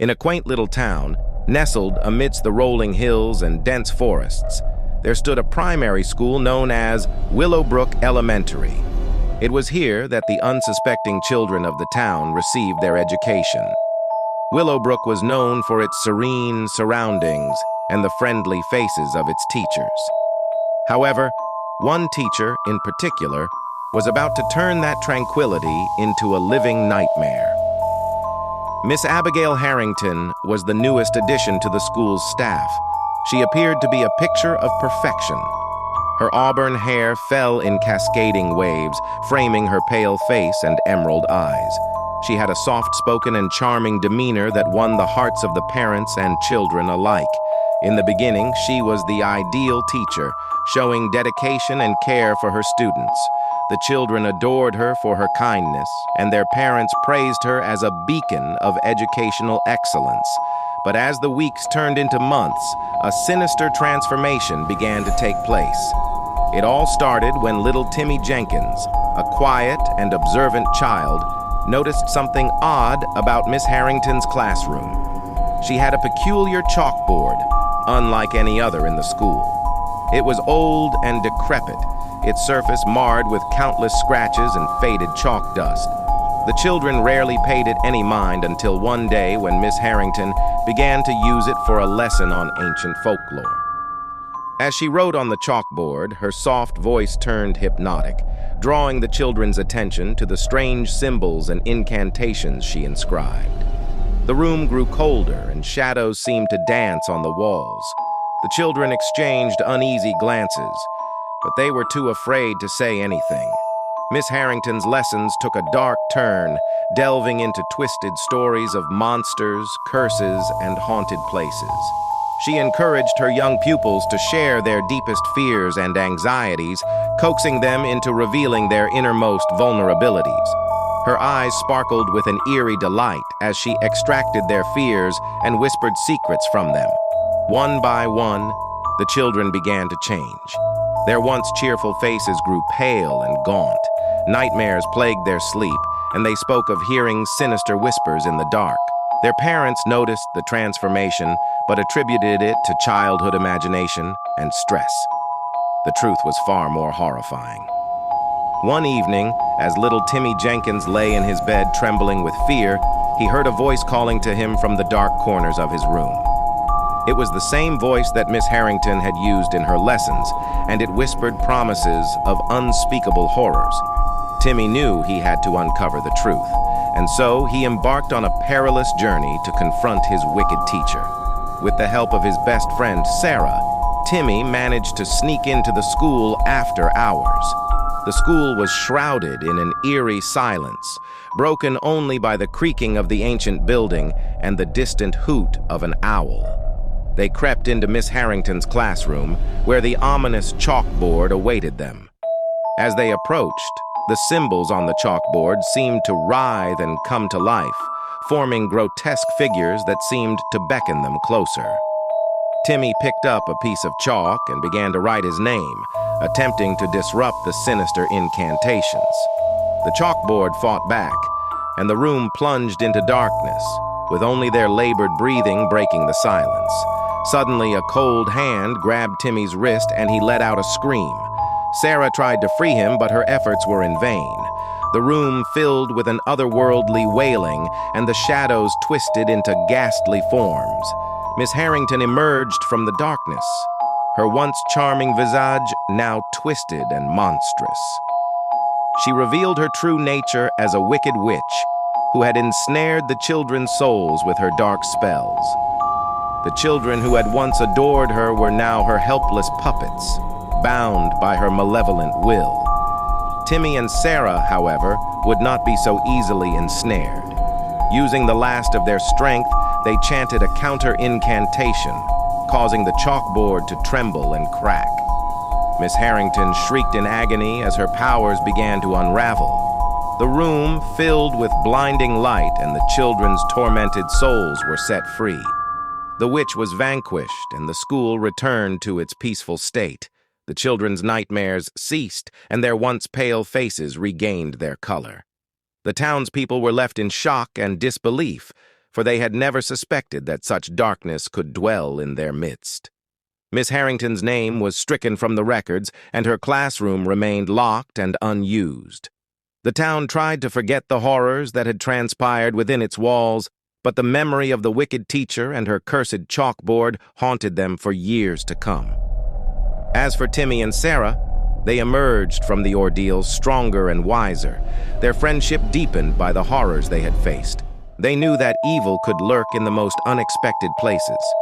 In a quaint little town, nestled amidst the rolling hills and dense forests, there stood a primary school known as Willowbrook Elementary. It was here that the unsuspecting children of the town received their education. Willowbrook was known for its serene surroundings and the friendly faces of its teachers. However, one teacher in particular was about to turn that tranquility into a living nightmare. Miss Abigail Harrington was the newest addition to the school's staff. She appeared to be a picture of perfection. Her auburn hair fell in cascading waves, framing her pale face and emerald eyes. She had a soft-spoken and charming demeanor that won the hearts of the parents and children alike. In the beginning, she was the ideal teacher, showing dedication and care for her students. The children adored her for her kindness, and their parents praised her as a beacon of educational excellence. But as the weeks turned into months, a sinister transformation began to take place. It all started when little Timmy Jenkins, a quiet and observant child, noticed something odd about Miss Harrington's classroom. She had a peculiar chalkboard, unlike any other in the school. It was old and decrepit, its surface marred with countless scratches and faded chalk dust. The children rarely paid it any mind until one day when Miss Harrington began to use it for a lesson on ancient folklore. As she wrote on the chalkboard, her soft voice turned hypnotic, drawing the children's attention to the strange symbols and incantations she inscribed. The room grew colder and shadows seemed to dance on the walls. The children exchanged uneasy glances, but they were too afraid to say anything. Miss Harrington's lessons took a dark turn, delving into twisted stories of monsters, curses, and haunted places. She encouraged her young pupils to share their deepest fears and anxieties, coaxing them into revealing their innermost vulnerabilities. Her eyes sparkled with an eerie delight as she extracted their fears and whispered secrets from them. One by one, the children began to change. Their once cheerful faces grew pale and gaunt. Nightmares plagued their sleep, and they spoke of hearing sinister whispers in the dark. Their parents noticed the transformation, but attributed it to childhood imagination and stress. The truth was far more horrifying. One evening, as little Timmy Jenkins lay in his bed trembling with fear, he heard a voice calling to him from the dark corners of his room. It was the same voice that Miss Harrington had used in her lessons, and it whispered promises of unspeakable horrors. Timmy knew he had to uncover the truth, and so he embarked on a perilous journey to confront his wicked teacher. With the help of his best friend, Sarah, Timmy managed to sneak into the school after hours. The school was shrouded in an eerie silence, broken only by the creaking of the ancient building and the distant hoot of an owl. They crept into Miss Harrington's classroom, where the ominous chalkboard awaited them. As they approached, the symbols on the chalkboard seemed to writhe and come to life, forming grotesque figures that seemed to beckon them closer. Timmy picked up a piece of chalk and began to write his name, attempting to disrupt the sinister incantations. The chalkboard fought back, and the room plunged into darkness, with only their labored breathing breaking the silence. Suddenly, a cold hand grabbed Timmy's wrist and he let out a scream. Sarah tried to free him, but her efforts were in vain. The room filled with an otherworldly wailing, and the shadows twisted into ghastly forms. Miss Harrington emerged from the darkness, her once charming visage now twisted and monstrous. She revealed her true nature as a wicked witch who had ensnared the children's souls with her dark spells. The children who had once adored her were now her helpless puppets, bound by her malevolent will. Timmy and Sarah, however, would not be so easily ensnared. Using the last of their strength, they chanted a counter-incantation, causing the chalkboard to tremble and crack. Miss Harrington shrieked in agony as her powers began to unravel. The room filled with blinding light, and the children's tormented souls were set free. The witch was vanquished, and the school returned to its peaceful state. The children's nightmares ceased, and their once pale faces regained their color. The townspeople were left in shock and disbelief, for they had never suspected that such darkness could dwell in their midst. Miss Harrington's name was stricken from the records, and her classroom remained locked and unused. The town tried to forget the horrors that had transpired within its walls, but the memory of the wicked teacher and her cursed chalkboard haunted them for years to come. As for Timmy and Sarah, they emerged from the ordeal stronger and wiser, their friendship deepened by the horrors they had faced. They knew that evil could lurk in the most unexpected places.